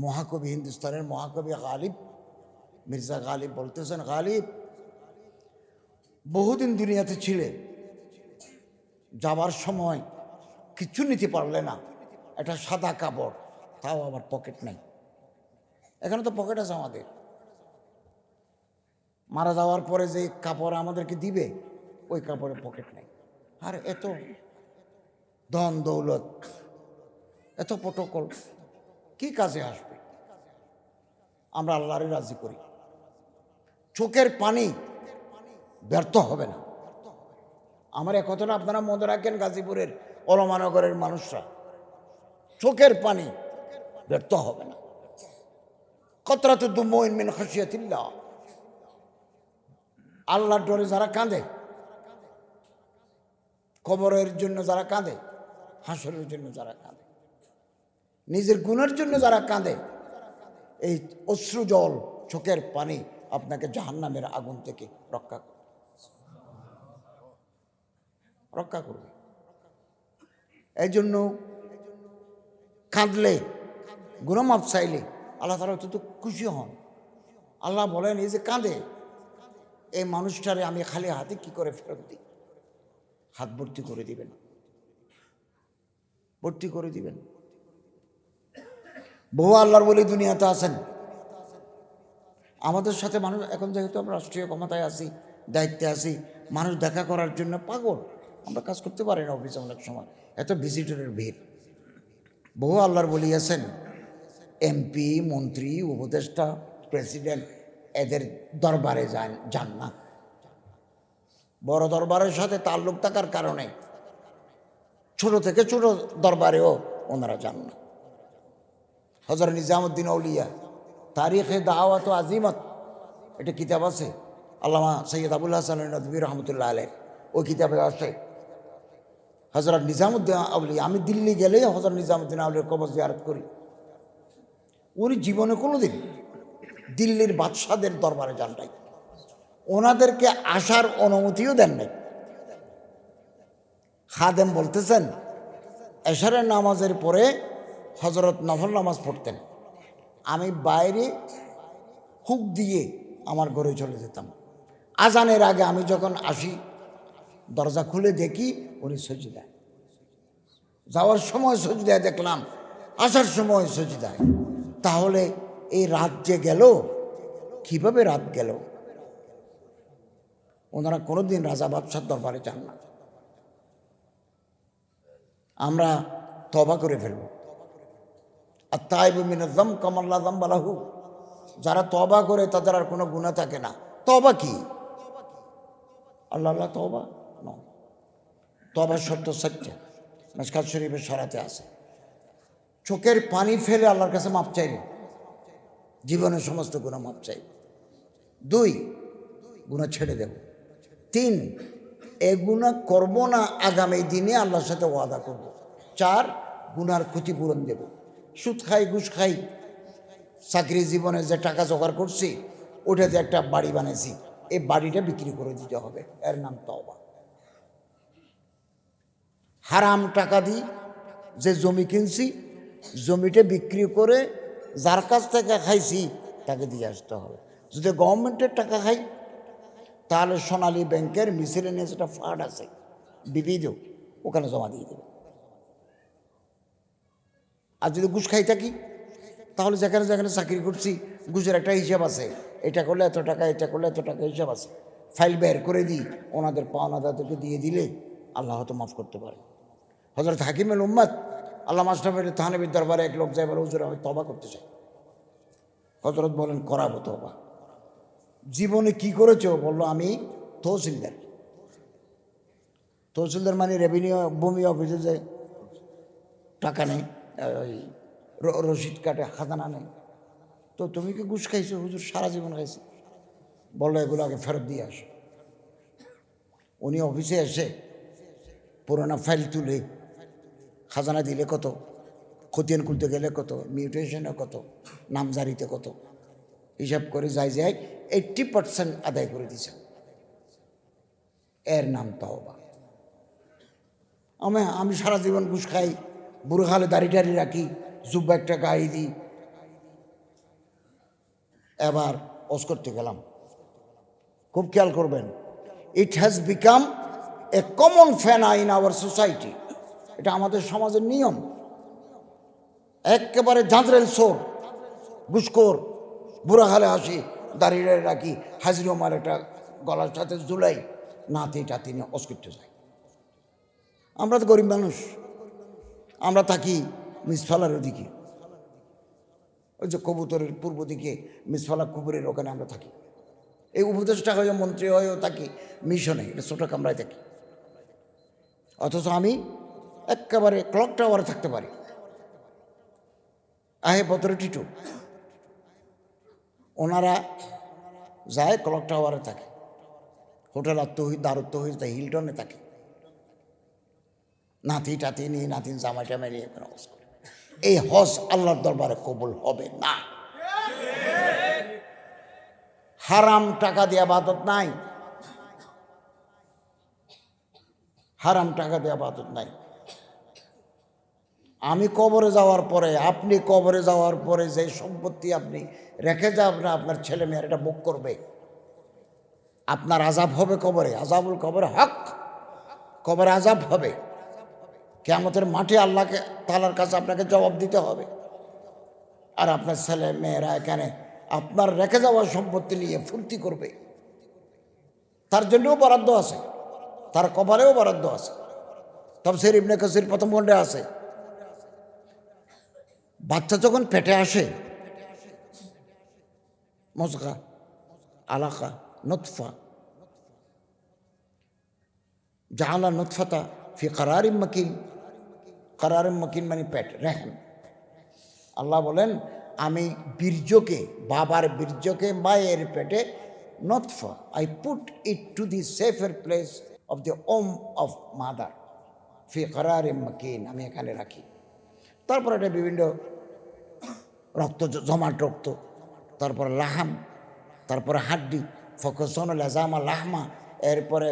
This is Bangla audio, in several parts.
মহাকবি, হিন্দুস্তানের মহাকবি গালিব, মির্জা গালিব বলতেছেন, গালিব বহুদিন দুনিয়াতে ছিলে, যাবার সময় কিচ্ছু নিতে পারলে না, একটা সাদা কাপড়, তাও আবার পকেট নাই। এখানে তো পকেট আছে আমাদের, মারা যাওয়ার পরে যে কাপড় আমাদেরকে দিবে ওই কাপড়ে পকেট নাই। আর এত ধন দৌলত, এত প্রটোকল কি কাজে আসবে? আমরা আল্লাহরে রাজি করি, চোখের পানি ব্যর্থ হবে না। আমার এ কথাটা আপনারা মনে রাখেন, গাজীপুরের অলমানগরের মানুষরা, চোখের পানি ব্যর্থ হবে না। কতরাতু দুমুইন মিন খাশিয়াতিল্লাহ, আল্লাহর ডরে যারা কাঁদে, কবরের জন্য যারা কাঁদে, হাসরের জন্য যারা কাঁদে, নিজের গুণের জন্য যারা কাঁদে, এই অশ্রু জল, চোখের পানি আপনাকে জাহান্নামের আগুন থেকে রক্ষা করবে। এই জন্য কাঁদলে, গুনাহ মাফ চাইলে আল্লাহ তাআলা অত্যন্ত খুশি হন। আল্লাহ বলেন, এই যে কাঁদে এই মানুষটারে আমি খালি হাতে কি করে ফেরত দিই? হাত ভর্তি করে দিবেন, ভর্তি করে দিবেন। বহু আল্লাহর বলি দুনিয়াতে আছেন, আমাদের সাথে মানুষ, এখন যেহেতু আমরা রাষ্ট্রীয় ক্ষমতায় আছি, দায়িত্বে আছি, মানুষ দেখা করার জন্য পাগল, আমরা কাজ করতে পারি না অফিসে অনেক সময়, এত ভিজিটরের ভিড়। বহু আল্লাহর বলি আছেন, এমপি, মন্ত্রী, উপদেষ্টা, প্রেসিডেন্ট, এদের দরবারে যান না। বড় দরবারের সাথে তাল্লুক থাকার কারণে ছোট থেকে ছোট দরবারেও ওনারা যান না। হযরত নিজামুদ্দিন আউলিয়া তারিখে দাওয়াত ও আজিমত, এটা কিতাব আছে, আল্লামা সৈয়দ আবুল হাসান নদভী রহমতুল্লাহ আলাইহ, ওই কিতাবে আছে হযরত নিজামুদ্দিন আউলিয়া। আমি দিল্লি গেলে হযরত নিজামুদ্দিন আউলিয়ার কবর জিয়ারত করি। উনি জীবনে কোনোদিন দিল্লির বাদশাদের দরবারে যান নাই, ওনাদেরকে আসার অনুমতিও দেন নাই। খাদেম বলতেছেন, এশারের নামাজের পরে হযরত নফল নামাজ পড়তেন, আমি বাইরে হুক দিয়ে আমার ঘরে চলে যেতাম। আজানের আগে আমি যখন আসি, দরজা খুলে দেখি উনি সজদায়, যাওয়ার সময় সজদায় দেখলাম, আসার সময় সজদায়। তাহলে এই রাত যে গেল, কিভাবে রাত গেল? ওনারা কোনোদিন রাজা বাদশার দরবারে যান না। আমরা তওবা করে ফেলব। আর তাইবু মিনাজ যাম কামান লা যামবা লাহু, যারা তওবা করে তাদের আর কোনো গুনাহ থাকে না। তওবা কি? আল্লাহ আল্লাহ তওবা নয়। তওবার শব্দ সত্য, মিশকাত শরীফের শরাতে আছে। চোখের পানি ফেলে আল্লাহর কাছে মাপ চাইব, জীবনের সমস্ত গুনাহ মাপ চাইব। 2, গুনাহ ছেড়ে দেব। 3, এ গুনাহ করবো না, আগামী দিনে আল্লাহর সাথে ওয়াদা করব। 4, গুনার ক্ষতিপূরণ দেব। সুদ খাই, ঘুষ খাই, চাকরি জীবনে যে টাকা জোগাড় করছি ওটাতে একটা বাড়ি বানিয়েছি, এই বাড়িটা বিক্রি করে দিতে হবে, এর নাম তওবা। হারাম টাকা দিই যে জমি কিনছি, জমিটা বিক্রি করে যার কাছ থেকে খাইছি তাকে দিয়ে আসতে হবে। যদি গভর্নমেন্টের টাকা খাই, তাহলে সোনালী ব্যাংকের মিসেলেনিয়াস একটা ফান্ড আছে বিবিধ, ওখানে জমা দিয়ে দেবে। আর যদি ঘুষ খাই থাকি, তাহলে যেখানে যেখানে চাকরি করছি ঘুষের একটা হিসাব আছে, এটা করলে এত টাকা, এটা করলে এত টাকা হিসাব আছে, ফাইল বের করে দিই, ওনাদের পাওনাদারদেরকে দিয়ে দিলে আল্লাহ হয়তো মাফ করতে পারে। হযরত হাকিমুল উম্মত আল্লামা আশরাফুল থানভীর দরবারে এক লোক যায়, বলে, হুজুর আমি তওবা করতে চাই। হযরত বলেন, করাবো তওবা। জীবনে কি করেছো? বললো, আমি তহসিলদার। তহসিলদার মানে রেভিনিউ, ভূমি অফিসে যে টাকা নেই, ওই রসিদ কাটে, খাজানা নেই। তো তুমি কি ঘুষ খাইছো? হুজুর সারা জীবন খাইছি। বললো, এগুলো আগে ফেরত দিয়ে আসো। উনি অফিসে এসে পুরোনো ফাইল তুলে, খাজানা দিলে কত, খতিয়ান খুলতে গেলে কত, মিউটেশনে কত, নামজারিতে কত, হিসাব করে যায় 80% আদায় করে দিছে। এর নাম তওবা। আমি সারা জীবন ঘুষ খাই, বুড়ো খালে দাড়ি টাড়ি রাখি, জুব্বা একটা গায়ে দিই, এবার ওয়াজ করতে গেলাম, খুব খেয়াল করবেন, it has become a common ফেনা ইন আওয়ার সোসাইটি। এটা আমাদের সমাজের নিয়ম। একেবারে জাঁদরেল সোর, ঘুষখোর, বুড়া হালে আসি, দাঁড়িয়ে রাখি, হাজির ওমার একটা গলার সাথে জুলাই, নাতি টাতি নিয়ে ওয়াজ করতে যাই। আমরা তো গরিব মানুষ, আমরা থাকি মিসফালার ওদিকে, ওই যে কবুতরের পূর্ব দিকে মিসফালা কুবুরের ওখানে আমরা থাকি। এই উপদেষ্টা হয়ে মন্ত্রী হয়েও থাকি মিশনে, এটা ছোটো কামরায় থাকি। অথচ আমি একেবারে ক্লক টাওয়ারে থাকতে পারি, আহে পত্র টিটু। ওনারা যায় ক্লক টাওয়ারে থাকে, হোটেল আত্মহিত দারুত্বহিত হিলটনে থাকে, নাতি টাতি নিয়ে, নাতিন জামাই টামাই নিয়ে হজ করে। এই হজ আল্লাহর দরবারে কবুল হবে না। হারাম টাকা দিয়ে ইবাদত নাই, হারাম টাকা দিয়ে ইবাদত নাই। আমি কবরে যাওয়ার পরে, আপনি কবরে যাওয়ার পরে যে সম্পত্তি আপনি রেখে যাবেন না, আপনার ছেলে মেয়ের এটা ভোগ করবে। আপনার আযাব হবে কবরে, আযাবুল কবরে হক, কবরে আযাব হবে। কিয়ামতের মাঠে আল্লাহকে তাআলার কাছে আপনাকে জবাব দিতে হবে। আর আপনার ছেলে মেয়েরা এখানে আপনার রেখে যাওয়া সম্পত্তি নিয়ে ফুর্তি করবে, তার জন্যও বরাদ্দ আছে, তার কবরেও বরাদ্দ আছে। তাফসীর ইবনে কাসির প্রথম খণ্ডে আছে, বাচ্চা যখন পেটে আসে, মুজগা, আলাকা, নুতফা, জাআলা নুতফাতা ফি কারারিম মাকিন। কারারিম মাকিন মানে পেট, রেহেম। আল্লাহ বলেন, আমি বীর্যকে, বাবার বীর্যকে মায়ের পেটে, নতফা, I put it to the safer place of the womb of mother ফি কারারিম মাকিন, আমি এখানে রাখি। তারপর এটা বিভিন্ন রক্ত, জমাট রক্ত, তারপরে লাহাম, তারপরে হাড্ডি, ফকসন লাজামা লাহমা, এরপরে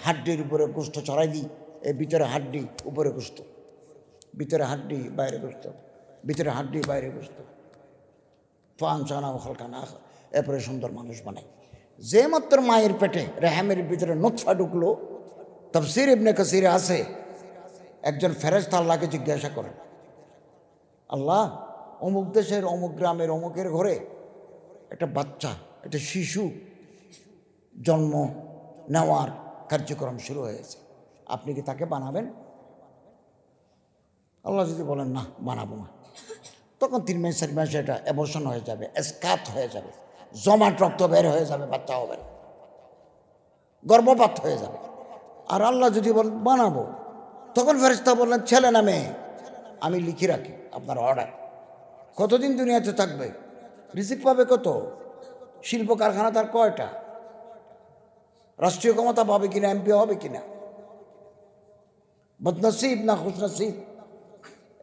হাড্ডির উপরে গোস্ত চড়াই দিই, এর ভিতরে হাড্ডি উপরে গোস্ত, ভিতরে হাড্ডি বাইরে গোস্ত, ভিতরে হাড্ডি বাইরে গোস্ত, ফানসানা হালকানা, এরপরে সুন্দর মানুষ বানাই। যে মাত্র মায়ের পেটে রেহামের ভিতরে নুতফা ঢুকলো, তাফসীর ইবনে কাসিরে আছে, একজন ফেরেশতা আল্লাহকে জিজ্ঞাসা করেন, আল্লাহ, অমুক দেশের অমুক গ্রামের অমুকের ঘরে একটা বাচ্চা, একটা শিশু জন্ম নেওয়ার কার্যক্রম শুরু হয়েছে, আপনি কি তাকে বানাবেন? আল্লাহ যদি বলেন না, বানাবো না, তখন 3 মাস 4 মাসে এটা অ্যাবর্শন হয়ে যাবে, স্কাত হয়ে যাবে, জমাট রক্ত বের হয়ে যাবে, বাচ্চা হবে না, গর্ভপাত হয়ে যাবে। আর আল্লাহ যদি বলেন বানাবো, তখন ফেরেশতা বললেন ছেলে না মেয়ে, আমি লিখে রাখি আপনার অর্ডার, কতদিন দুনিয়াতে থাকবে, রিজিক পাবে কত, শিল্প কারখানা তার কয়টা, রাষ্ট্রীয় ক্ষমতা পাবে কিনা, এমপি হবে কিনা, বদনসিব না খুশনসিব,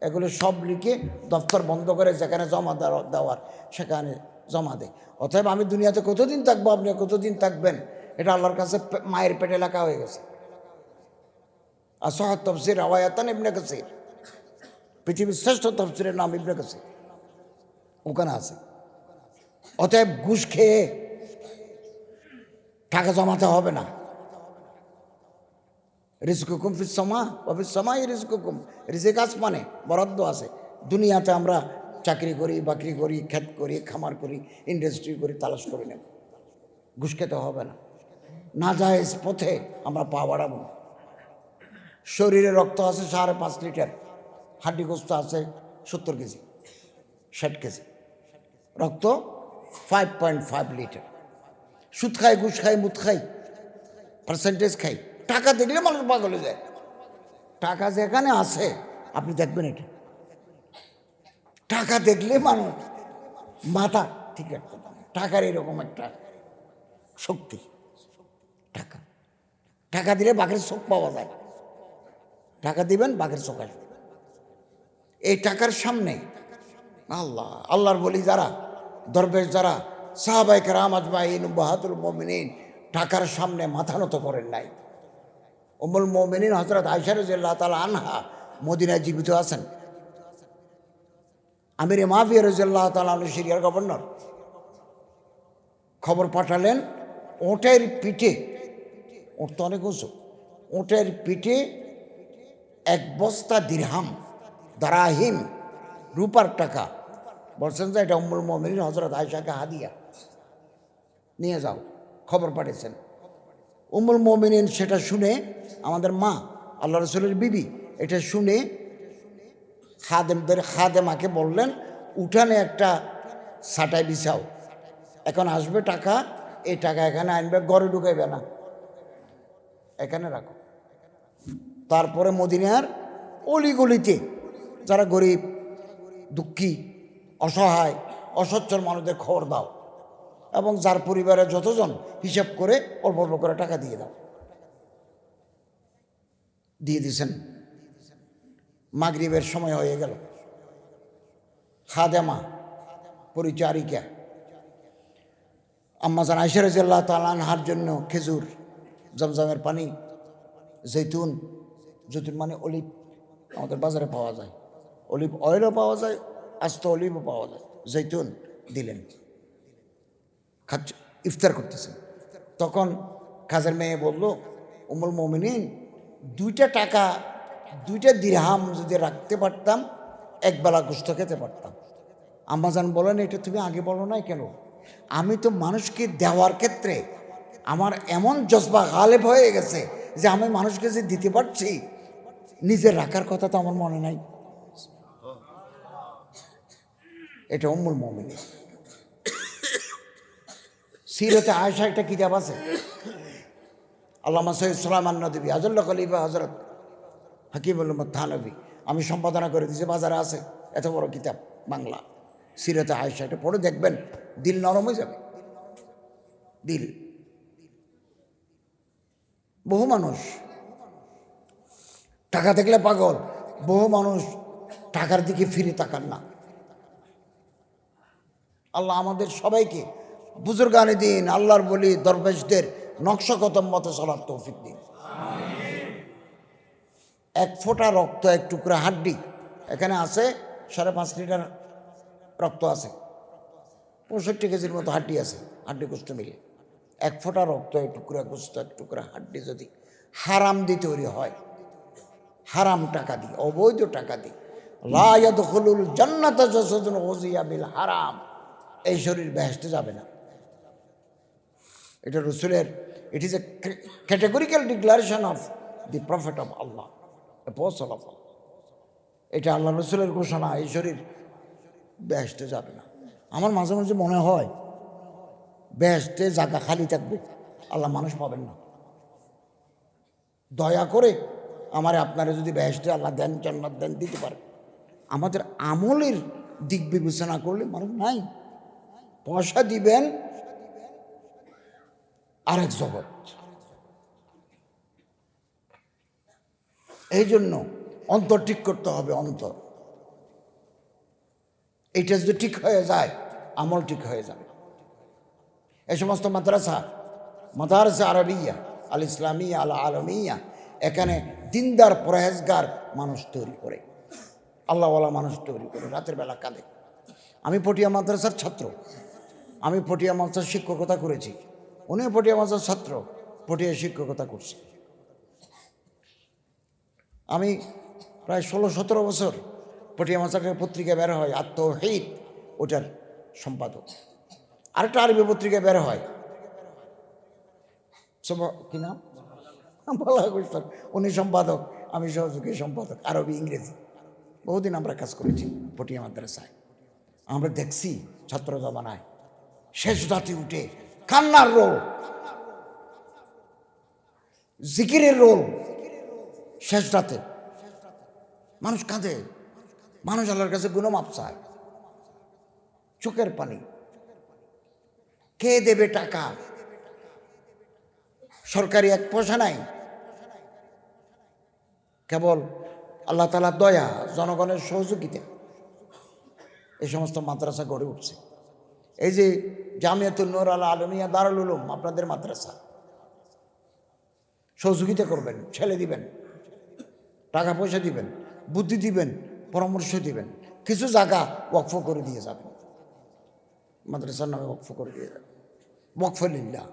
এগুলো সব লিখে দফতর বন্ধ করে যেখানে জমা দেওয়ার সেখানে জমা দেয়। অতএব আমি দুনিয়াতে কতদিন থাকবো, আপনি কতদিন থাকবেন, এটা আল্লাহর কাছে মায়ের পেটে লেখা হয়ে গেছে। আসহাত তাফসীর রাওয়ায়াতান ইবনে কাসির, পৃথিবীর শ্রেষ্ঠ তাফসীরের নাম ইবনে কাসির, ওখানে আছে। অতএব ঘুষ খেয়ে টাকা জমাতে হবে না। রিজকুকুম ফিস সামা ওয়া ফিস সামাই রিজকুকুম, রিজিক আসমানে বরাদ্দ আছে। দুনিয়াতে আমরা চাকরি করি, বাকরি করি, ক্ষেত করি, খামার করি, ইন্ডাস্ট্রি করি, তালাশ করে নেব, ঘুষ খেতে হবে না। নাজায়েজ পথে আমরা পা বাড়াবো না। শরীরে রক্ত আছে 5.5 লিটার, হাড্ডি গোস্ত আছে 70 কেজি, 60 কেজি, রক্ত 5.5 লিটার। সুদ খাই, ঘুষ খাই, মুদ খাই, পার্সেন্টেজ খাই, টাকা দেখলে মানুষ পাগল হয়ে যায়। টাকা যেখানে আছে আপনি দেখবেন, এটা টাকা দেখলে মানুষ মাথা ঠিক রাখতে পারে। টাকার এরকম একটা শক্তি, টাকা, টাকা দিলে বাঘের চোখ পাওয়া যায়, টাকা দিবেন বাঘের চোখ আসবে। এই টাকার সামনে আল্লাহ, আল্লাহর বলি যারা, দরবেশ যারা, সাহাবায়ে কেরাম আজমাইন, উম্মাহাতুল মুমিনিন, টাকার সামনে মাথা নত করেন নাই। উম্মুল মুমিনিন হযরত আয়েশা রাদিয়াল্লাহু তাআলা আনহা মদিনায় জীবিত আছেন। আমির মাফিয়া রাদিয়াল্লাহু তাআলা আনহু সিরিয়ার গভর্নর, খবর পাঠালেন, ওটের পিঠে, ওট তো অনেক উঁচু, ওটের পিঠে 1 বস্তা দিরহাম, দারাহিম, রূপার টাকা, বলছেন যে এটা উম্মুল মুমিনিন হযরত আয়েশাকে হাদিয়া, নিয়ে যাও। খবর পাঠিয়েছেন। উম্মুল মুমিনিন সেটা শুনে, আমাদের মা আল্লাহ রাসূলের বিবি, এটা শুনে খাদেমাকে বললেন, উঠানে একটা সাটাই বিছাও, এখন আসবে টাকা, এই টাকা এখানে আনবে, ঘরে ঢুকাইবে না, এখানে রাখো। তারপরে মদিনার অলিগলিতে যারা গরিব, দুঃখী, অসহায়, অসচ্ছল মানুষদের খবর দাও, এবং যার পরিবারে যতজন হিসাব করে অল্প অল্প করে টাকা দিয়ে দাও। দিয়ে দিয়েছেন। মাগরিবের সময় হয়ে গেল। খাদেমা, পরিচারিকা আম্মাজান আয়েশা রাদিয়াল্লাহু তাআলা আনহার জন্য খেজুর, জমজমের পানি, জৈতুন, জৈতুন মানে অলিভ, আমাদের বাজারে পাওয়া যায়, অলিভ অয়েলও পাওয়া যায়, আস্ত অলিভও পাওয়া যায়, জৈতুন দিলেন। খাচ্ছে, ইফতার করতেছেন। তখন কাজের মেয়ে বলল, উম্মুল মুমিনিন, 2টা টাকা, 2টা দিরহাম যদি রাখতে পারতাম, একবেলা গোশত খেতে পারতাম। আম্মাজান বলেন, এটা তুমি আগে বলো নাই কেন? আমি তো মানুষকে দেওয়ার ক্ষেত্রে আমার এমন জজবা গালেব হয়ে গেছে যে আমি মানুষকে যে দিতে পারছি, নিজের রাখার কথা তো আমার মনে নাই। এটা উম্মুল মুমিনিন। সিরতে আয়েশা একটা কিতাব আছে, আল্লামা সৈয়দ সুলাইমান নদভী, আজল্লা খলিফা হযরত হাকিমুল উম্মত থানভী, আমি সম্পাদনা করে দিয়েছি, বাজারে আছে, এত বড় কিতাব বাংলা, সিরতে আয়েশা। এটা পড়ে দেখবেন, দিল নরম হয়ে যাবে। দিল, বহু মানুষ টাকা দেখলে পাগল, বহু মানুষ টাকার দিকে ফিরে তাকান না। আল্লাহ আমাদের সবাইকে বুজুর্গানে দিন, আল্লাহর বলি দরবেশদের নকশা কদম মতো চলার তৌফিক দিন। 1 ফোঁটা রক্ত, 1 টুকরা হাড্ডি, এখানে আছে 5.5 লিটার রক্ত আছে, 65 কেজির মতো হাড্ডি আছে, হাড্ডি গোস্ত মিলে 1 ফোঁটা রক্ত, 1 টুকরা গোস্ত, 1 টুকরা হাড্ডি যদি হারাম দিয়ে তৈরি হয়, হারাম টাকা দিয়ে, অবৈধ টাকা দিয়ে, লা ইয়াদখুলুল জান্নাতা জাসাদুন গুযিয়া বিল হারাম, এই শরীর বেহেশতে যাবে না। এটা রাসূলের, it is a categorical declaration of the prophet of Allah, apostle of Allah. এটা আল্লাহ রাসূলের ঘোষণা, এই শরীর বেহেশতে যাবে না। আমার মাঝে মাঝে মনে হয় বেহেশতে জায়গা খালি থাকবে, আল্লাহ মানুষ পাবেন না। দয়া করে আমারে আপনারা যদি বেহেশতে আল্লাহ দেন, জান্নাত দেন, দিতে পারে, আমাদের আমলের দিক বিবেচনা করলে মানুষ নাই। পয়সা দিবেন আরেক জগৎ। এই জন্য অন্তর ঠিক করতে হবে। অন্তর, এইটা যদি ঠিক হয়ে যায়, আমল ঠিক হয়ে যাবে। এই সমস্ত মাদ্রাসা আরবিয়া, আল ইসলামিয়া, আল আলমিয়া, এখানে দিনদার পরহেজগার মানুষ তৈরি করে, আল্লাহওয়ালা মানুষ তৈরি করে, রাতের বেলা কাঁদে। আমি পটিয়া মাদ্রাসার ছাত্র, আমি পটিয়া মাদ্রাসার শিক্ষকতা করেছি, উনিও পটিয়া মাদ্রাসার ছাত্র, পটিয়া শিক্ষকতা করছে। আমি প্রায় 16-17 বছর পটিয়া মাদ্রাসার পত্রিকা বের হয় আত-তাওহীদ, ওটার সম্পাদক। আরেকটা আরবি পত্রিকা বের হয়, কি নাম, বলা কষ্ট, উনি সম্পাদক, আমি সহযোগী সম্পাদক, আরবি ইংরেজি। বহুদিন আমরা কাজ করেছি পটিয়া মাদ্রাসায়। আমরা দেখছি ছাত্র জমানায় শেষ রাতে উঠে কান্নার রোল, জিকিরের রোল, শেষ রাতে মানুষ কাঁদে, মানুষ আল্লাহর কাছে গুণমাপ চায়, চোখের পানি। কে দেবে টাকা? সরকারি 1 পয়সা নাই, কেবল আল্লাহ তাআলার দয়া, জনগণের সহযোগিতা, এই সমস্ত মাদ্রাসা গড়ে উঠছে। এই যে জামিয়াতুন নূর আল আলমিয়া দারুল উলুম, আপনাদের মাদ্রাসা, সহযোগিতা করবেন, ছেলে দিবেন, টাকা পয়সা দিবেন, বুদ্ধি দিবেন, পরামর্শ দিবেন, কিছু জায়গা ওয়াকফ করে দিয়ে যাবেন, মাদ্রাসার নামে ওয়াকফ করে দিয়ে যাবেন। ওয়াকফলিল্লাহ,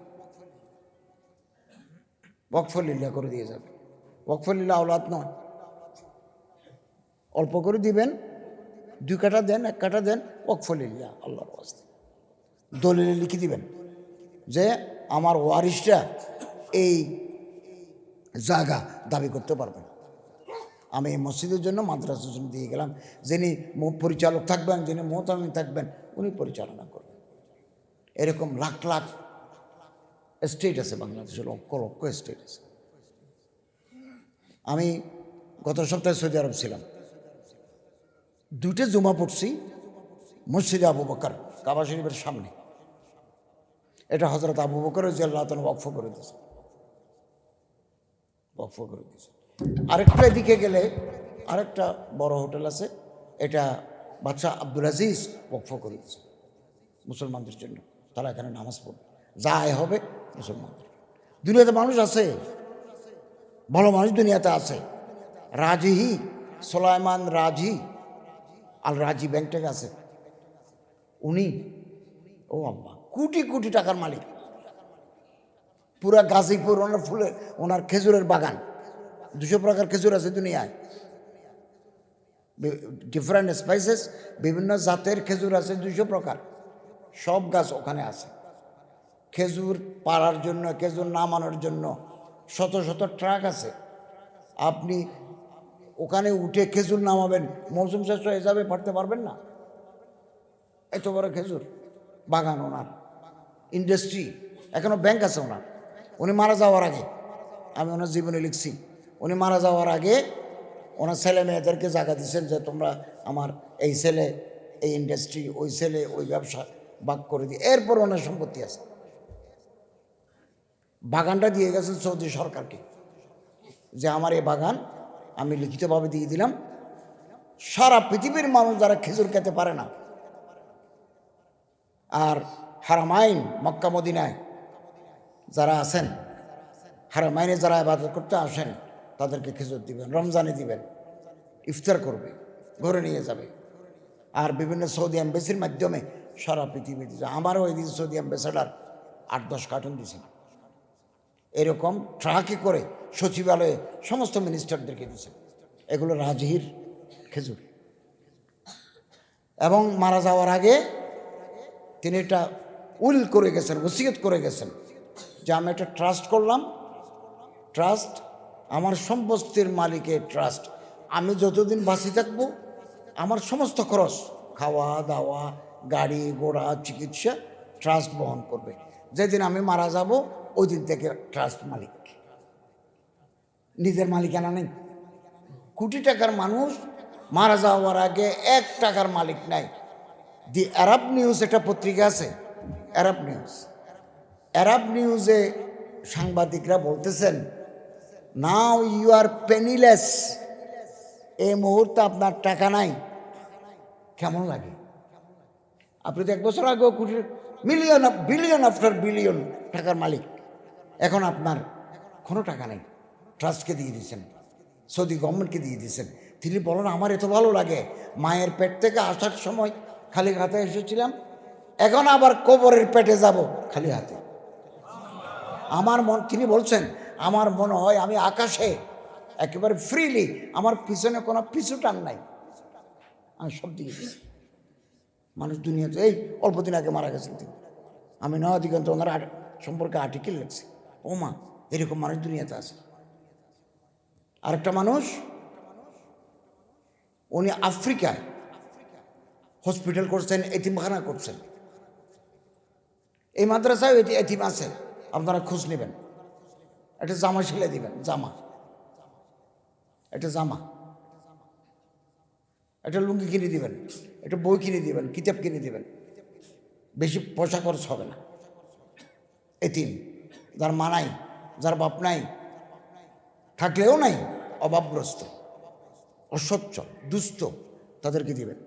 ওয়াকফলিল্লাহ করে দিয়ে যাবে। ওয়াকফলিল্লাহ আওলাদ নয়, অল্প করে দিবেন, 2 কাঠা দেন, 1 কাঠা দেন, ওয়াকফলিল্লাহ আল্লাহর ওয়াস্তে দলিলে লিখে দিবেন যে আমার ওয়ারিসরা এই জায়গা দাবি করতে পারবেন। আমি এই মসজিদের জন্য, মাদ্রাসার জন্য দিয়ে গেলাম। যিনি পরিচালক থাকবেন, যিনি মোহতামিম থাকবেন, উনি পরিচালনা করবেন। এরকম লাখ লাখ স্টেট আছে বাংলাদেশে, লক্ষ লক্ষ স্টেট আছে। আমি গত সপ্তাহে সৌদি আরব ছিলাম, 2টে জুমা পড়ছি মসজিদে আবু বকর, কাবা শরীফের সামনে। এটা হযরত আবু বকর রাদিয়াল্লাহু তাআলা ওয়াকফ করে দিয়েছে, ওয়াকফ করে দিয়েছে। আরেকটা দিকে গেলে আরেকটা বড় হোটেল আছে, এটা বাদশাহ আব্দুল আজিজ ওয়াকফ করে দিয়েছে মুসলমানদের জন্য। তারা এখানে নামাজ পড়বে, যা আয় হবে মুসলমানদের। দুনিয়াতে মানুষ আছে, ভালো মানুষ দুনিয়াতে আছে। রাজিহি, সুলাইমান রাজি, আল রাজি ব্যাংকটাকে আছে, উনি ও আল্লাহ কোটি কোটি টাকার মালিক। পুরা গাজীপুর ওনার ফুলের, ওনার খেজুরের বাগান, 200 প্রকার খেজুর আছে দুনিয়ায়, ডিফারেন্ট স্পাইসেস, বিভিন্ন জাতের খেজুর আছে 200 প্রকার, সব গাছ ওখানে আছে। খেজুর পাড়ার জন্য, খেজুর নামানোর জন্য শত শত ট্রাক আছে। আপনি ওখানে উঠে খেজুর নামাবেন, মৌসুম শেষ হয়ে যাবে, পারতে পারবেন না, এত বড় খেজুর বাগান ওনার, ইন্ডাস্ট্রি। এখনও ব্যাংক আছে ওনার। উনি মারা যাওয়ার আগে, আমি ওনার জীবনে লিখছি, উনি মারা যাওয়ার আগে ওনার ছেলে মেয়েদেরকে জায়গা দিচ্ছেন যে তোমরা আমার এই ছেলে এই ইন্ডাস্ট্রি, ওই ছেলে ওই ব্যবসা ভাগ করে দিই। এরপর ওনার সম্পত্তি আছে। বাগানটা দিয়ে গেছেন সৌদি সরকারকে, যে আমার এই বাগান আমি লিখিতভাবে দিয়ে দিলাম। সারা পৃথিবীর মানুষ যারা খেজুর খেতে পারে না, আর হারামাইন মক্কা মদিনায় যারা আছেন, হারামাইনে যারা ইবাদত করতে আসেন, তাদেরকে খেজুর দিবেন, রমজানে দিবেন, ইফতার করবে, ঘরে নিয়ে যাবে। আর বিভিন্ন সৌদি এম্বাসির মাধ্যমে সারা পৃথিবী দিচ্ছে। আমারও ওই দিন সৌদি অ্যাম্বাসেডার 8-10 কার্টন দিয়েছেন, এরকম ট্রাকে করে সচিবালয়ে সমস্ত মিনিস্টারদেরকে দিয়েছেন। এগুলো রাজহির খেজুর। এবং মারা যাওয়ার আগে তিনি এটা উইল করে গেছেন, ওসিয়ত করে গেছেন যে আমি একটা ট্রাস্ট করলাম, ট্রাস্ট আমার সম্পত্তির মালিকের ট্রাস্ট, আমি যতদিন বাঁচি থাকবো আমার সমস্ত খরচ, খাওয়া দাওয়া, গাড়ি ঘোড়া, চিকিৎসা ট্রাস্ট বহন করবে। যেদিন আমি মারা যাব ওই দিন থেকে ট্রাস্ট মালিক, নিজের মালিকানা নেই। কোটি টাকার মানুষ মারা যাওয়ার আগে 1 টাকার মালিক নাই। দি আরব নিউজ একটা পত্রিকা আছে, আরব নিউজ। আরব নিউজে সাংবাদিকরা বলতেছেন, নাও ইউ আর পেনিলেস, এই মুহূর্তে আপনার টাকা নাই। কেমন লাগে? আপনি তো 1 বছর আগেও কোটি, মিলিয়ন, বিলিয়ন আফটার বিলিয়ন টাকার মালিক, এখন আপনার কোনো টাকা নেই। ট্রাস্টকে দিয়ে দিয়েছেন, সৌদি গভর্নমেন্টকে দিয়ে দিয়েছেন। তিনি বলেন আমার এত ভালো লাগে, মায়ের পেট থেকে আসার সময় খালি হাতে এসেছিলাম, এখন আবার কবরের পেটে যাব খালি হাতে। আমার মন, তিনি বলছেন আমার মনে হয় আমি আকাশে একেবারে ফ্রিলি, আমার পিছনে কোনো পিছু টান নাই, আমি সব দিকে দিচ্ছি। মানুষ দুনিয়াতে এই অল্প দিন আগে মারা গেছেন তিনি, আমি নয়া দিগন্ত ওনার সম্পর্কে আর্টিকেল লিখছি। ও মা, এরকম মানুষ দুনিয়াতে আছে। আরেকটা মানুষ, উনি আফ্রিকায় হসপিটাল করছেন, এতিমখানা করছেন। এই মাদ্রাসায় এতিম আছে, আপনারা খোঁজ নেবেন। একটা জামা সেলাই দিবেন, জামা, একটা জামা, একটা লুঙ্গি কিনে দিবেন, একটা বই কিনে দিবেন, কিতাব কিনে দিবেন। বেশি পয়সা খরচ হবে না। এতিম, যার মা নাই, যার বাপ নাই, থাকলেও নাই, অভাবগ্রস্ত, অসচ্ছল, দুস্থ, তাদেরকে দিবেন,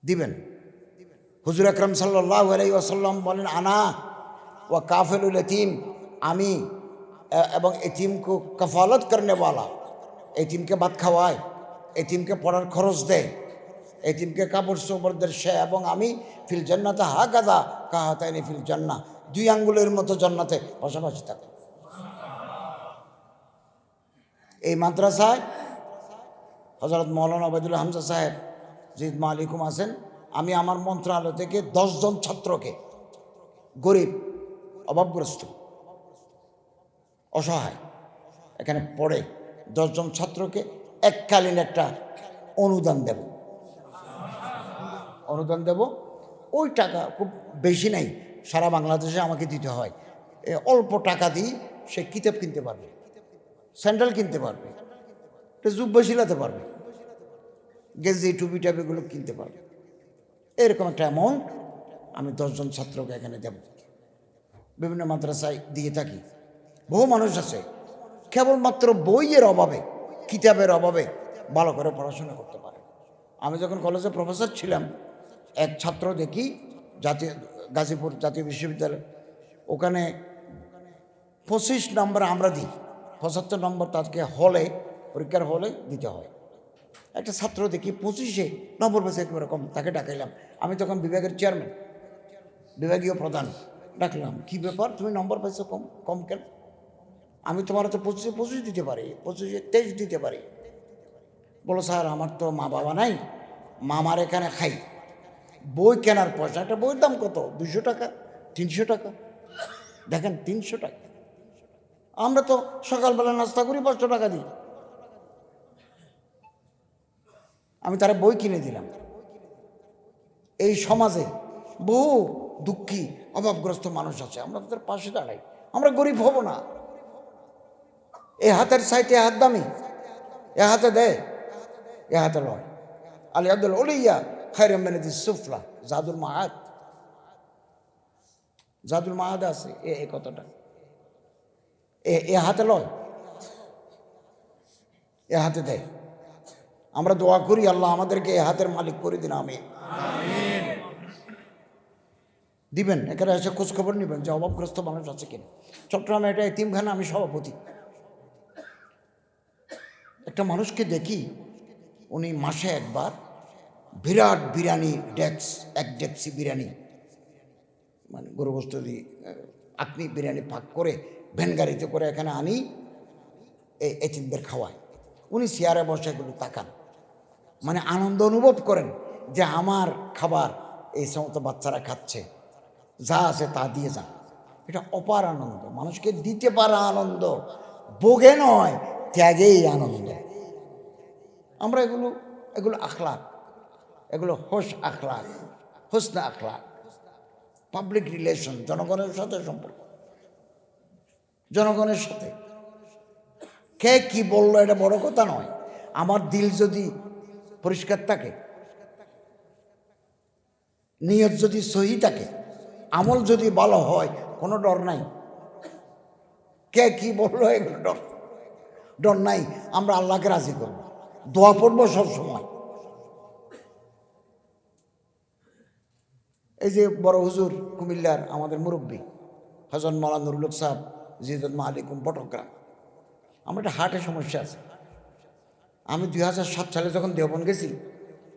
দিবেন। হুজুর আকরাম সাল্লাল্লাহু আলাইহি ওয়াসাল্লাম বলেন, আনা ওয়া কাফিলুল এতিম, আমি এবং এতিমকে কাফালত করনে ওয়ালা, এতিমকে ভাত খাওয়ায়, এতিমকে পড়ার খরচ দেয়, এতিমকে কাপড় চোপড়দের সে এবং আমি ফিল জান্নাতে হাকাযা কাহাতাইনি ফিল জান্নাহ, দুই আঙ্গুলের মতো জান্নাতে পাশাপাশি থাকে। এই মাদ্রাসায় হযরত মাওলানা ওবায়দুল হামজা সাহেব জিদ মালিকুম আছেন। আমি আমার মন্ত্রণালয় থেকে 10 জন ছাত্রকে, গরিব, অভাবগ্রস্ত, অসহায় এখানে পড়ে 10 জন ছাত্রকে এককালীন একটা অনুদান দেব। ওই টাকা খুব বেশি নাই, সারা বাংলাদেশে আমাকে দিতে হয়। অল্প টাকা দিয়ে সে কিতাব কিনতে পারবে, স্যান্ডেল কিনতে পারবে, জুব্বা সিলাতে পারবে, গেঞ্জি টুপি টাপিগুলো কিনতে পারবে। এরকম একটা অ্যামাউন্ট আমি 10 জন ছাত্রকে এখানে দেব। বিভিন্ন মাদ্রাসায় দিয়ে থাকি। বহু মানুষ আছে কেবলমাত্র বইয়ের অভাবে, কিতাবের অভাবে ভালো করে পড়াশোনা করতে পারে। আমি যখন কলেজে প্রফেসর ছিলাম, এক ছাত্র দেখি গাজীপুর জাতীয় বিশ্ববিদ্যালয়, ওখানে 25 নম্বর আমরা দিই, 75 নম্বর তাকে হলে, পরীক্ষার হলে দিতে হয়। একটা ছাত্র দেখি 25 নম্বর পেয়েছে, একেবারে কম। তাকে ডাকাইলাম, আমি তখন বিভাগের চেয়ারম্যান, বিভাগীয় প্রধান। ডাকলাম, কি ব্যাপার, তুমি নম্বর পাইছো কম কেন? আমি তোমার তো 25 দিতে পারি, 23 দিতে পারি। বলো, স্যার আমার তো মা বাবা নাই, মামার এখানে খাই, বই কেনার পয়সা, একটা বইয়ের দাম কত? 200 টাকা, 300 টাকা। দেখেন, 300 টাকা। আমরা তো সকালবেলা নাস্তা করি 500 টাকা দিই। আমি তারা বই কিনে দিলাম। এই সমাজে বহু দুঃখী, অভাবগ্রস্ত মানুষ আছে, আমরা তাদের পাশে দাঁড়াই। আমরা গরিব হব না। এ হাতের চাইতে হাত দামি, এ হাতে দেয়, এ হাতে লয়। আলী আব্দুল ওলিয়া খায়রুম মিনাদিস সুফলা, জাদুল মাহাদ আছে এই কথাটা। এ হাতে লয়, এ হাতে দেয়। আমরা দোয়া করি, আল্লাহ আমাদেরকে এ হাতের মালিক করে দিন, আমিন। দিবেন, এখানে এসে খোঁজখবর নেবেন যে অভাবগ্রস্ত মানুষ আছে কিনা। চট্টগ্রামে এটা এতিমখানা, আমি সভাপতি। একটা মানুষকে দেখি, উনি মাসে একবার বিরাট বিরিয়ানি এক ডেক্সি বিরিয়ানি, মানে গরু গোস্ত দিয়ে আপনি বিরিয়ানি পাক করে ভ্যান গাড়িতে করে এখানে আনি, এই এতিমদের খাওয়ায়। উনি চেয়ারে বসে এগুলো তাকান, মানে আনন্দ অনুভব করেন যে আমার খাবার এই সমস্ত বাচ্চারা খাচ্ছে, যা আছে তা দিয়ে যান। এটা অপার আনন্দ, মানুষকে দিতে পারা আনন্দ, ভোগে নয়, ত্যাগেই আনন্দ। আমরা এগুলো আখলাক, এগুলো হোসনা আখলাক, পাবলিক রিলেশন, জনগণের সাথে সম্পর্ক, জনগণের সাথে। কে কি বললো এটা বড় কথা নয়। আমার দিল যদি পরিষ্কার থাকে, নিয়ত যদি সহি থাকে, আমল যদি ভালো হয়, কোনো ডর নাই। কে কি বললো এগুলো ডর নাই। আমরা আল্লাহকে রাজি করব, দোয়া পড়বো সব সময়। এই যে বড় হুজুর কুমিল্লার আমাদের মুরব্বী হযরত মাওলানা নুরুল হক সাহেব জিদ মালিকুম পটগ্রাম, আমার একটা হার্টের সমস্যা আছে। আমি 2007 সালে যখন দেওবন্দ গেছি,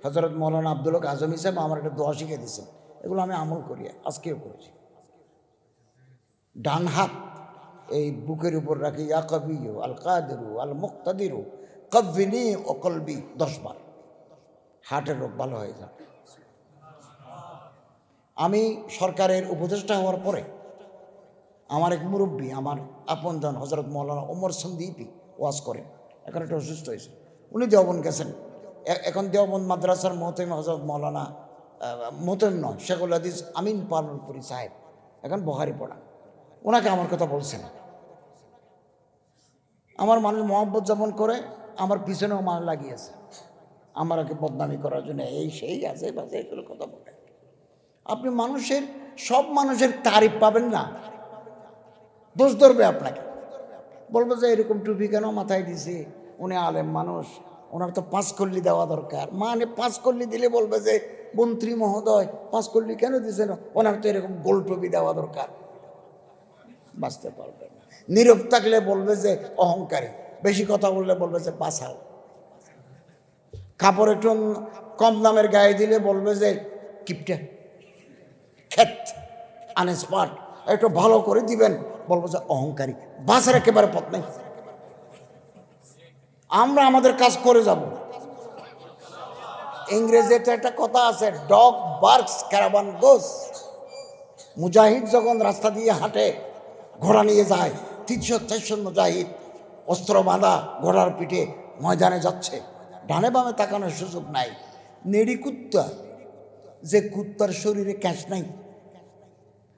হযরত মাওলানা আব্দুল হক আজমি সাহেব আমার একটা দোয়া শিখিয়ে দিয়েছেন। এগুলো আমি আমল করি, আজকেও করেছি। ডান হাত এই বুকের উপর রাখি, ইয়া কবিয়্যু আল কাদিরু আল মুক্তাদিরু কব্বিনি ও কলবি 10 বার, হার্টের রোগ ভালো হয়ে যাবে। আমি সরকারের উপদেষ্টা হওয়ার পরে আমার এক মুরব্বী, আমার আপনজন হযরত মাওলানা ওমর সন্দীপী ওয়াজ করেন, এখন একটা অসুস্থ হয়েছে, উনি দেওবন্দ গেছেন। এখন দেওবন্দ মাদ্রাসার মোহতামিম হযরত মাওলানা মোহতামিম নয়, শেখুল হাদিস আমিন পালনপুরি সাহেব এখন বখারি পড়া, ওনাকে আমার কথা বলছেন। আমার মানুষ মহব্বত যেমন করে, আমার পিছনেও মান লাগিয়েছে আমাকে বদনামি করার জন্য, এই সেই আছে বাজে এগুলো কথা বলে। আপনি সব মানুষের তারিফ পাবেন না, দোষ ধরবে আপনাকে, বলবো যে এরকম টুপি কেন মাথায় দিছে, উনি আলেম মানুষ, ওনার তো 5 কল্লি দেওয়া দরকার। মানে 5 কল্লি দিলে বলবে যে মন্ত্রী মহোদয় 5 কল্লি কেন দিয়েছেন, ওনার তো এরকম গোল টুপি দেওয়া দরকার। বাঁচতে পারবে না। নীরব থাকলে বলবে যে অহংকারী, বেশি কথা বললে বলবে যে বাঁচাও। কাপড় একটু কম দামের গায়ে দিলে বলবে যে কিপটা, ক্ষেত, আনস্মার্ট। একটু ভালো করে দিবেন, বলবো যে অহংকারী, বাঁচার একেবারে পথ নেই। আমরা আমাদের কাজ করে যাব। ইংরেজিতে একটা কথা আছে, ডগ বার্কস ক্যারাভান গোস। মুজাহিদ যখন রাস্তা দিয়ে হাঁটে, ঘোড়া নিয়ে যায়, 300-400 মুজাহিদ অস্ত্র বাঁধা ঘোড়ার পিঠে ময়দানে যাচ্ছে, ডানে বামে তাকানোর সুযোগ নাই। নেড়ি কুত্তা, যে কুত্তার শরীরে ক্যাশ নাই,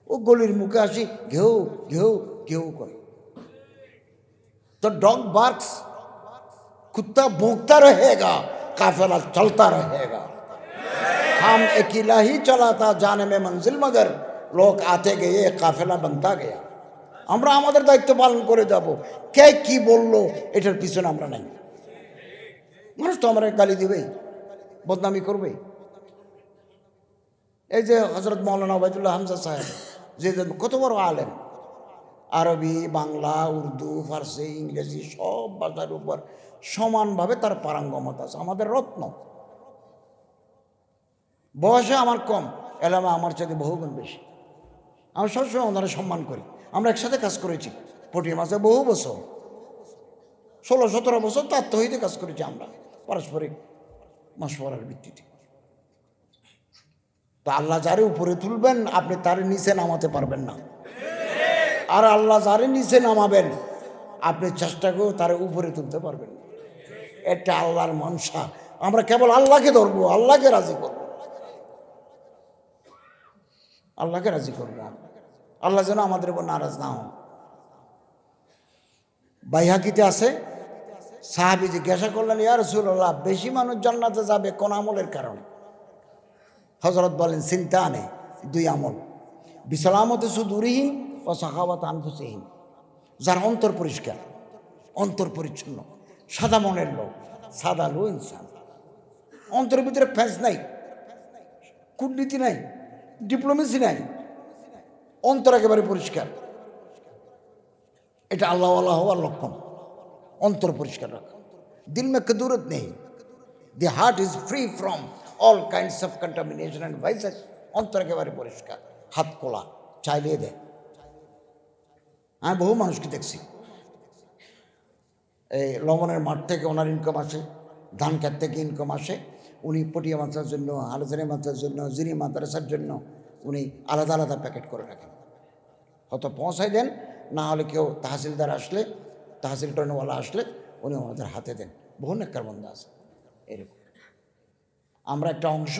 ও গলির মুখে আসি ঘেউ ঘেউ ঘেউ করে। তো ডগ বার্কস, कुत्ता भौंकता रहेगा, काफिला चलता रहेगा। हम अकेला ही चला था जाने में मंजिल, मगर लोग आते गए, काफिला बनता गया। আমরা আমাদের দায়িত্ব পালন করে যাব। কে কি বললো এটার পিছনে আমরা নাই। মানুষ তো আমরা গালি দিবেই, বদনামি করবে। এই যে হযরত মাওলানা ওবায়দুল্লাহ হামজা সাহেব, যে কত বড় আলেম, আরবি, বাংলা, উর্দু, ফার্সি, ইংরেজি সব ভাষার উপর সমানভাবে তার পারঙ্গমতা আছে। আমাদের রত্ন। বয়সে আমার কম, এলামা আমার চাইতে বহুগুণ বেশি। আমি সবসময় ওনারা সম্মান করি। আমরা একসাথে কাজ করেছি পটিয়া মাঝে বহু বছর, 16-17 বছর তার তহিদে কাজ করেছি আমরা, পারস্পরিক মাসওয়ারার ভিত্তিতে। তা আল্লাহ যারে উপরে তুলবেন, আপনি তার নিচে নামাতে পারবেন না। আর আল্লাহ যারে নিচে নামাবেন, আপনি চেষ্টা করে তার উপরে তুলতে পারবেন। এটা আল্লাহর মনসা। আমরা কেবল আল্লাহকে ধরবো, আল্লাহকে রাজি করবো, আল্লাহকে রাজি করবো। আল্লাহ যেন আমাদের উপর নারাজ না হন। বাইহাকিতে আছে, সাহাবী জিজ্ঞাসা করলেন, ইয়া রাসূলুল্লাহ, বেশি মানুষ জান্নাতে যাবে কোন আমলের কারণে? হযরত বলেন, সিনতানে, 2 আমল, বিসালামতে সুদুরিহিম ও সাখাওয়াত আনফুসিহিম। যার অন্তর পরিষ্কার, অন্তর পরিচ্ছন্ন, সাদা মনের লোক, সাদা লো ইনসান, অন্তরের ভিতরে ফ্যাঁস নাই, কূটনীতি নাই, ডিপ্লোমেসি নাই, অন্তর একেবারে পরিষ্কার। এটা আল্লাহওয়ালা হওয়ার লক্ষণ, অন্তর পরিষ্কার রাখা। দিল মে কদুরত নেই, দি heart is free from all kinds of contamination and versus. অন্তর একেবারে পরিষ্কার, হাত খোলা, চাইলে দেয়। আমি বহু মানুষকে দেখছি, এই লবণের মাঠ থেকে ওনার ইনকাম আসে, ধান ক্ষেত থেকে ইনকাম আসে, উনি পটিয়া মাদ্রাসার জন্য, আলোচনা মাদ্রাসার জন্য, জিরি মাদ্রাসার জন্য উনি আলাদা আলাদা প্যাকেট করে রাখেন। হয়তো পৌঁছায় দেন, না হলে কেউ তাহসিলদার আসলে, তাহসিল ট্রেনওয়ালা আসলে উনি আমাদের হাতে দেন। বহু নেককার বান্দা আছে এরকম। আমরা একটা অংশ,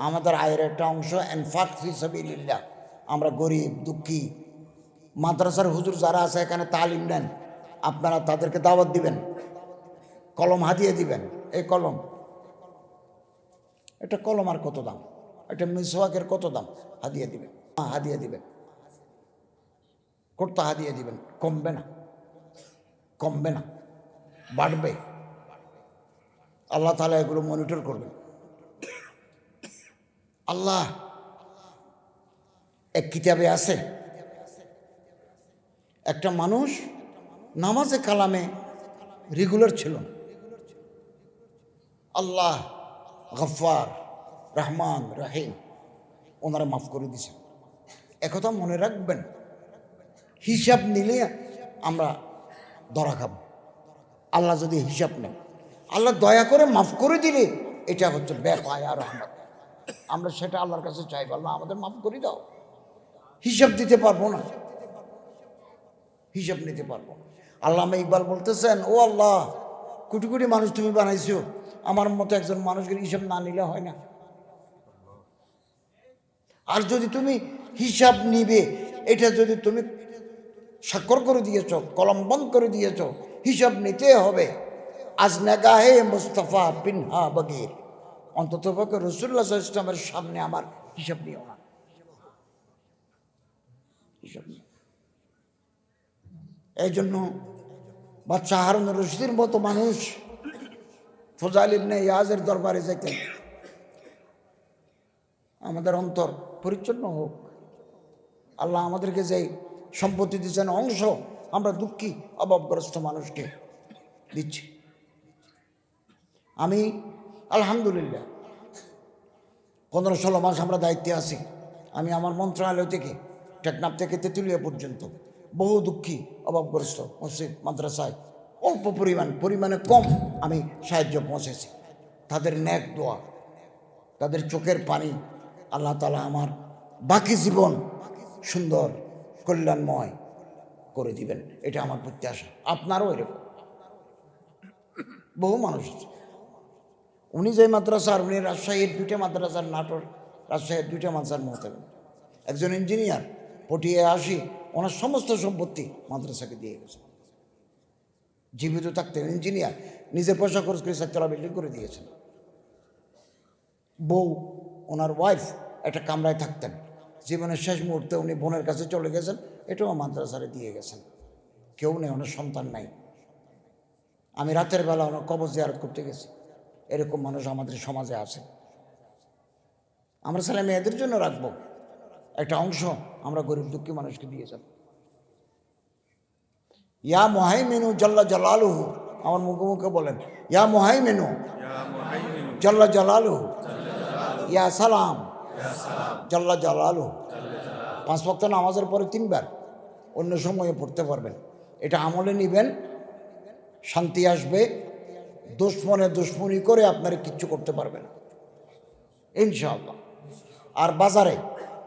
আমাদের আয়ের একটা অংশ ইনফাক ফি সাবিলিল্লাহ। আমরা গরিব দুঃখী মাদ্রাসার হুজুর যারা আছে এখানে তালিম নেন, আপনারা তাদেরকে দাওয়াত দিবেন, কলম হাদিয়ে দিবেন। এই কলম, একটা কলম আর কত দাম, একটা মিসওয়াকের কত দাম, হাদিয়ে দিবেন, হাদিয়ে দিবেন, কর্তা হাদিয়ে দিবেন। কমবে না, কমবে না, বাড়বে। আল্লাহ তাআলা এগুলো মনিটর করবেন। আল্লাহ এক কিতাবে আছে, একটা মানুষ নামাজে কালামে রেগুলার ছিল, আল্লাহ গফফার, রহমান, রহিম, ওনারা মাফ করে দিয়েছেন। একথা মনে রাখবেন, হিসাব নিলে আমরা ধরা খাব। আল্লাহ যদি হিসাব নেন, আল্লাহ দয়া করে মাফ করে দিলে এটা হচ্ছে বেপায়া রহমত। আমরা সেটা আল্লাহর কাছে চাইব, আল্লাহ আমাদের মাফ করে দাও। হিসাব দিতে পারবো না, হিসাব নিতে পারবো। আল্লামা ইকবাল বলতেছেন, ও আল্লাহ, কোটি কোটি মানুষ তুমি বানাইছো, আমার মতো একজন মানুষের হিসাব না নিলে হয় না। আর যদি তুমি হিসাব নিবে, এটা যদি তুমি স্বাক্ষর করে দিয়েছ, কলম বন্ধ করে দিয়েছ, হিসাব নিতে হবে। আজ নেগাহে মুস্তাফা পিনহা বগির, অন্তত পক্ষে রাসূলুল্লাহ সাল্লাল্লাহু আলাইহি ওয়াসাল্লামের সামনে আমার হিসাব নিও না, হিসাব নিও। এই জন্য বাদশাহ হারুন রশিদের মতো মানুষ ফুজাইল ইবনে ইয়াজের দরবারে যেতেন, আমাদের অন্তর পরিচ্ছন্ন হোক। আল্লাহ আমাদেরকে যে সম্পত্তি দিচ্ছেন অংশ, আমরা দুঃখী অভাবগ্রস্ত মানুষকে দিচ্ছি। আমি আলহামদুলিল্লাহ 15-16 মাস আমরা দায়িত্বে আছি। আমি আমার মন্ত্রণালয় থেকে টেকনাফ থেকে তেঁতুলিয়া পর্যন্ত বহু দুঃখী অভাবগ্রস্ত মসজিদ মাদ্রাসায় অল্প পরিমাণে কম আমি সাহায্য পৌঁছেছি। তাদের নেক দোয়া, তাদের চোখের পানি আল্লাহ তাআলা আমার বাকি জীবন সুন্দর কল্যাণময় করে দিবেন, এটা আমার প্রত্যাশা। আপনারও এরকম বহু মানুষ আছে। উনি যে মাদ্রাসার, উনি রাজশাহীর 2টা মাদ্রাসার, নাটোর রাজশাহীর 2টা মাদ্রাসার মহতামিম, একজন ইঞ্জিনিয়ার, পটিয়ে আসি, ওনার সমস্ত সম্পত্তি মাদ্রাসাকে দিয়ে গেছেন। জীবিত থাকতেন ইঞ্জিনিয়ার, নিজের পয়সা খরচ করে 4 বিল্ডিং করে দিয়েছেন। বউ, ওনার ওয়াইফ একটা কামরায় থাকতেন, জীবনের শেষ মুহূর্তে উনি বোনের কাছে চলে গেছেন, এটাও মাদ্রাসারে দিয়ে গেছেন। কেউ নেই, ওনার সন্তান নাই। আমি রাতের বেলা ওনার কবর জিয়ারত করতে গেছি। এরকম মানুষ আমাদের সমাজে আছে। আমরা ছেলে মেয়েদের জন্য রাখবো, একটা অংশ আমরা গরিব দুঃখী মানুষকে দিয়ে যাব। ইয়া মুহাইমিনু জাল্লা জালালুহু, আমার মুখে মুখে বলেন, ইয়া মুহাইমিনু জাল্লা জালালুহু, ইয়া সালাম জাল্লা জালালুহু। 5 ওয়াক্ত নামাজের পরে 3 বার, অন্য সময়ে পড়তে পারবেন। এটা আমলে নিবেন, শান্তি আসবে। দুশ্মনী করে আপনারা কিচ্ছু করতে পারবেন না ইনশাআল্লাহ। আর বাজারে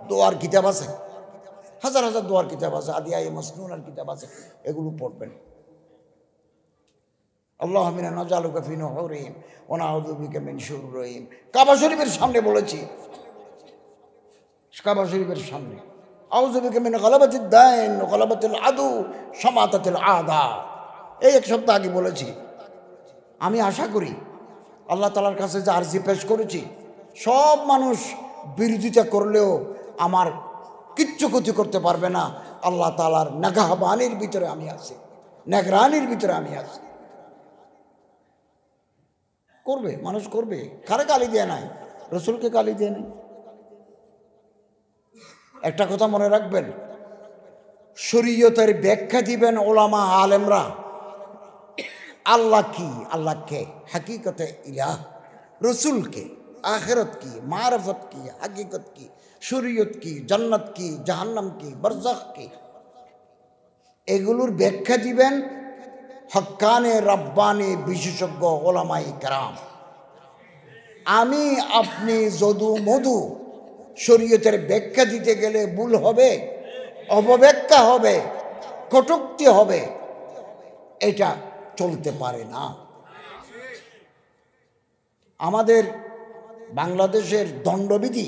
দোয়ার কিতাব আছে, হাজার হাজার দোয়ার কিতাব আছে, আদিয়ায়ে মাসনুনার কিতাব আছে, এগুলো পড়বেন। আল্লাহুম্মা ইন্না নাজআলুকা ফি নুহুরিহিম ওয়া নাউযু বিকা মিন শুরুরিহিম। কাবা শরীফের সামনে বলেছি, কাবা শরীফের সামনে, আউযু বিকা মিন গালাবাতিদ দাইন ওয়া গালাবাতিল আদু শামাতাতিল আদা, এই 1 সপ্তাহ আগে বলেছি। আমি আশা করি আল্লাহ তাআলার কাছে যে আরজি পেশ করেছি, সব মানুষ বিরোধিতা করলেও আমার কিচ্ছু ক্ষতি করতে পারবে না। আল্লাহ তাআলার নাগাহবানির ভিতরে আমি আছি, নেগরানির ভিতরে আমি আছি। করবে, মানুষ করবে। কারে গালি দেয় নাই? রসুলকে গালি দেয় নাই। একটা কথা মনে রাখবেন, শরীয়তের ব্যাখ্যা দিবেন ওলামা আলেমরা। আল্লাহ কি, আল্লাহ কে, হাকিকতে ইলাহ, রসুল কে, আখিরাত কি, মারফত কি, হাকিকত কি, শরীয়ত কি, জান্নাত কি, জাহান্নাম কি, বারজাখ কি, এগুলোর ব্যাখ্যা দিবেন হক্কানে রাব্বানি বিশেষজ্ঞ ওলামাই কেরাম। আমি আপনি যদু মধু শরীয়তের ব্যাখ্যা দিতে গেলে ভুল হবে, অপব্যাখ্যা হবে, কটূক্তি হবে, এটা চলতে পারে না। আমাদের বাংলাদেশের দণ্ডবিধি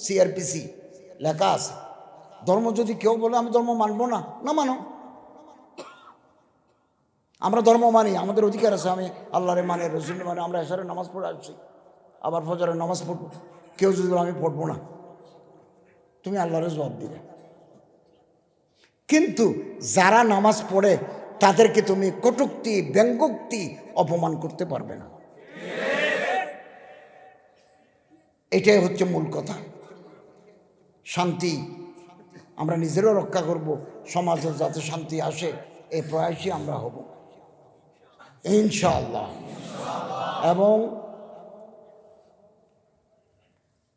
সিআরপিসি লেখা আছে, ধর্ম যদি কেউ বলে আমি ধর্ম মানব না, না মানো। আমরা ধর্ম মানি, আমাদের অধিকার আছে। আমি আল্লাহরে মানে, রসুলের মানে, আমরা এশারের নামাজ পড়ে আসছি, আবার ফজরের নামাজ পড়ব। কেউ যদি বলে আমি পড়বো না, তুমি আল্লাহরে জবাব দিবে। কিন্তু যারা নামাজ পড়ে তাদেরকে তুমি কটূক্তি, ব্যঙ্গোক্তি, অপমান করতে পারবে না। এটাই হচ্ছে মূল কথা। শান্তি আমরা নিজেরও রক্ষা করব, সমাজে যাতে শান্তি আসে এই প্রয়াসই আমরা হব ইনশাআল্লাহ। এবং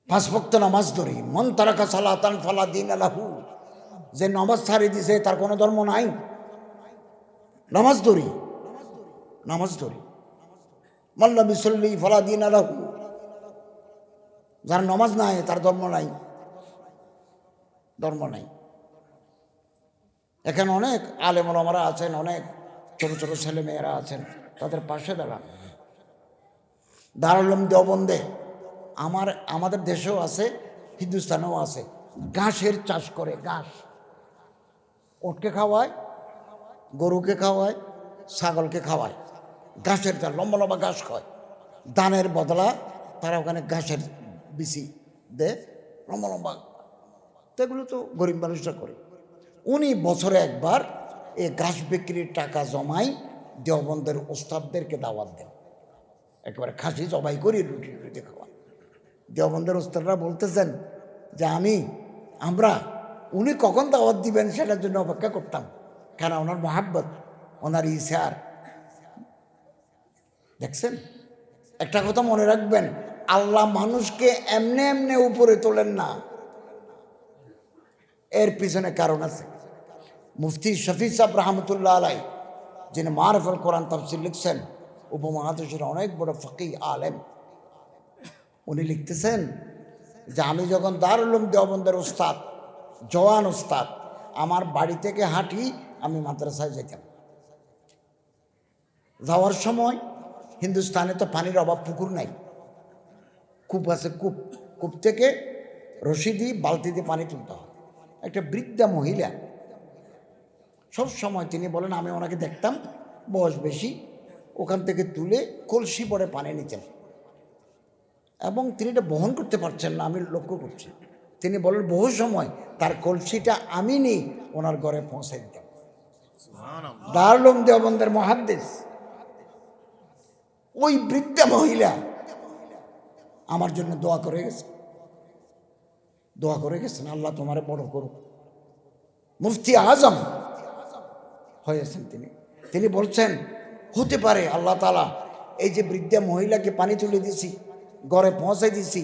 5 ওয়াক্ত নামাজ ধরি, মন তারাকা সালাতান ফালা দীন লাহু, যে নামাজ ছাড়ি দিছে তার কোনো ধর্ম নাই। নামাজ ধরি, নামাজ ধরি, মান লাম ইউসাল্লি ফালা দীন লাহু, যার নামাজ নাই তার ধর্ম নাই, ধর্ম নাই। এখানে অনেক আলেম ওলামারা আছেন, অনেক ছোট ছোট ছেলে মেয়েরা আছেন, তাদের পাশে দাঁড়ান। দারুল উলুম দেওবন্দে আমাদের দেশেও আছে, হিন্দুস্তানেও আছে, ঘাসের চাষ করে। ঘাস ওটকে খাওয়ায়, গরুকে খাওয়ায়, ছাগলকে খাওয়ায়, ঘাসের চাষ, লম্বা লম্বা ঘাস খায়। দানের বদলা তারা ওখানে ঘাসের বিচি দেয়, লম্বা লম্বা। তো এগুলো তো গরিব মানুষরা করে। উনি বছরে একবার এই ঘাস বিক্রির টাকা জমাই দেওবন্দের ওস্তাদদেরকে দাওয়াত দেন, একেবারে খাসি জবাই করি রুটি রুটি খাওয়া। দেওবন্দের ওস্তাদরা বলতেছেন যে আমরা উনি কখন দাওয়াত দিবেন সেটার জন্য অপেক্ষা করতাম, কেন ওনার মহাব্বত, ওনার ইসার। দেখছেন একটা কথা মনে রাখবেন, আল্লাহ মানুষকে এমনি এমনি উপরে তোলেন না, এর পিছনে কারণ আছে। মুফতি শফি সাহেব রহমতুল্লাহ আলাই, যিনি মারফুল কোরআন তাফসীর লিখছেন, উপমহাদেশের অনেক বড় ফকিহ আলেম, উনি লিখতেছেন যে আমি যখন দারুল উলুম দেওবন্দের উস্তাদ, জওয়ান উস্তাদ, আমার বাড়ি থেকে হাঁটি আমি মাদ্রাসায় যেতাম। যাওয়ার সময় হিন্দুস্তানে তো পানির অভাব, পুকুর নাই, কূপ আছে, কূপ, কূপ থেকে রশি দিয়ে বালতি দিয়ে পানি তুলতে হয়। একটা বৃদ্ধা মহিলা, সব সময় তিনি বলেন, আমি ওনাকে দেখতাম, বয়স বেশি, ওখান থেকে তুলে কলসি পরে পানি নিতেন এবং তিনি এটা বহন করতে পারছেন না, আমি লক্ষ্য করছি। তিনি বলেন বহু সময় তার কলসিটা আমি নিই ওনার ঘরে পৌঁছে দিতাম। দারুল উলুম দেওবন্দের মুহাদ্দিস ওই বৃদ্ধা মহিলা আমার জন্য দোয়া করে গেছে, দোয়া করে গেছেন, আল্লাহ তোমারে বড় করুক। মুফতি আজম হয়েছেন তিনি। তিনি বলছেন হতে পারে আল্লাহ তাআলা এই যে বৃদ্ধা মহিলাকে পানি তুলে দিছি, ঘরে পৌঁছে দিছি,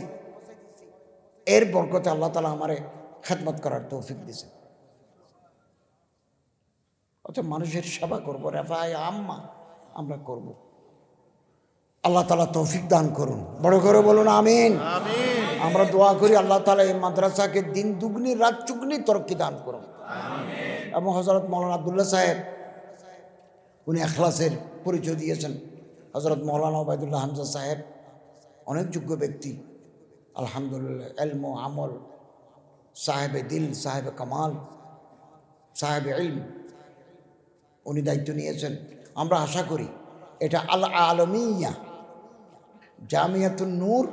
এর বরকতে আল্লাহ তাআলা আমারে খেদমত করার তৌফিক দিয়েছেন। অর্থাৎ মানুষের সেবা করবো, রেফায় আম্মা আমরা করব। আল্লাহ তাআলা তৌফিক দান করুন, বড় করে বলুন আমিন। আমরা দোয়া করি আল্লাহ তাআলা এই মাদ্রাসাকে দিন দুগুনি রাত চুগনি তরক্কি দান করুন। এবং হযরত মাওলানা আব্দুল্লাহ সাহেব, উনি ইখলাসের পরিচয় দিয়েছেন। হযরত মাওলানা ওবায়দুল্লাহ হামজা সাহেব অনেক যোগ্য ব্যক্তি, আলহামদুলিল্লাহ, ইলম ও আমল, সাহেবে দিল, সাহেবে কামাল, সাহেবে ইলম, উনি দায়িত্ব নিয়েছেন। আমরা আশা করি এটা আল আলমিয়া জামিয়াতুন নূর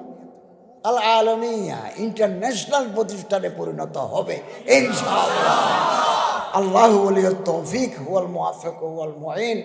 আল আলমিয়া ইন্টারন্যাশনাল প্রতিষ্ঠানে পরিণত হবে ইনশাআল্লাহ। আল্লাহু ওয়ালিয়ুত তৌফিক ওয়াল মুওয়াফিক ওয়াল মুঈন।